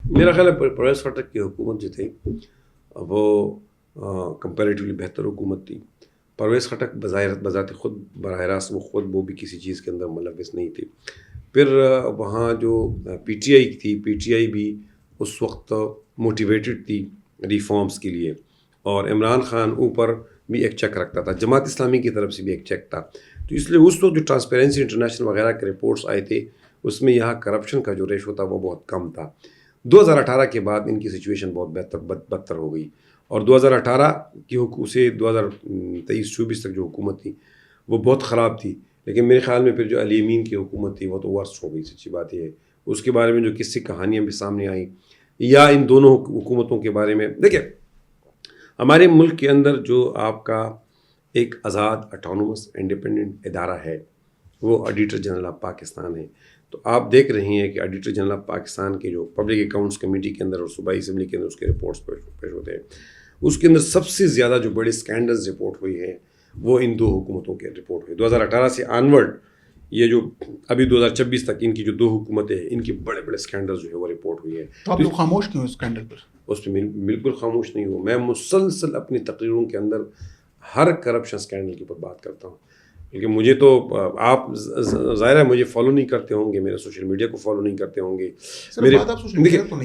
میرا خیال ہے پرویز خٹک کی حکومت جو تھی وہ کمپیریٹیولی بہتر حکومت تھی. پرویز خٹک بذات خود براہ راست وہ بھی کسی چیز کے اندر ملوث نہیں تھی. پھر وہاں جو پی ٹی آئی تھی، پی ٹی آئی بھی اس وقت موٹیویٹڈ تھی ریفارمز کے لیے، اور عمران خان اوپر بھی ایک چیک رکھتا تھا، جماعت اسلامی کی طرف سے بھی ایک چیک تھا. تو اس لیے اس وقت جو ٹرانسپیرنسی انٹرنیشنل وغیرہ کے رپورٹس آئے تھے اس میں یہاں کرپشن کا جو ریشو تھا وہ بہت کم تھا. 2018 کے بعد ان کی سچویشن بہت بدتر ہو گئی، اور 2018 کی سے 2023-24 تک جو حکومت تھی وہ بہت خراب تھی. لیکن میرے خیال میں پھر جو علی امین کی حکومت تھی وہ تو ورسٹ ہو گئی. سچی بات یہ ہے، اس کے بارے میں جو قصے کہانیاں بھی سامنے آئیں، یا ان دونوں حکومتوں کے بارے میں دیکھیں، ہمارے ملک کے اندر جو آپ کا ایک آزاد اٹانومس انڈیپینڈنٹ ادارہ ہے وہ آڈیٹر جنرل آف پاکستان ہے. تو آپ دیکھ رہے ہیں کہ آڈیٹر جنرل آف پاکستان کے جو پبلک اکاؤنٹس کمیٹی کے اندر اور صوبائی اسمبلی کے اندر اس کے رپورٹس پیش ہوتے ہیں، اس کے اندر سب سے زیادہ جو بڑے اسکینڈلز رپورٹ ہوئی ہے وہ ان دو حکومتوں کے رپورٹ ہوئی. 2018 سے آنورڈ یہ جو ابھی 2024 تک ان کی جو دو حکومتیں ہیں ان کی بڑے بڑے اسکینڈلز جو ہے وہ رپورٹ ہوئی ہے. تو آپ لوگ خاموش کیوں اسکینڈل پر؟ اس پہ بالکل خاموش نہیں ہوں. میں مسلسل اپنی تقریروں کے اندر ہر کرپشن اسکینڈل کے اوپر بات کرتا ہوں. لیکن مجھے تو آپ ظاہر ہے مجھے فالو نہیں کرتے ہوں گے، میرے سوشل میڈیا کو فالو نہیں کرتے ہوں گے،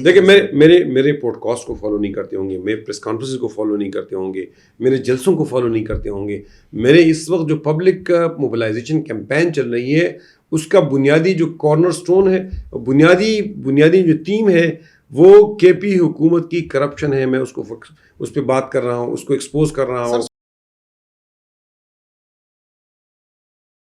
دیکھیں میرے پوڈ کاسٹ کو فالو نہیں کرتے ہوں گے، میرے پریس کانفرنس کو فالو نہیں کرتے ہوں گے، میرے جلسوں کو فالو نہیں کرتے ہوں گے. میرے اس وقت جو پبلک موبلائزیشن کیمپین چل رہی ہے اس کا بنیادی جو کارنر سٹون ہے، بنیادی جو تھیم ہے وہ کے پی حکومت کی کرپشن ہے. میں اس پہ بات کر رہا ہوں، اس کو ایکسپوز کر رہا ہوں.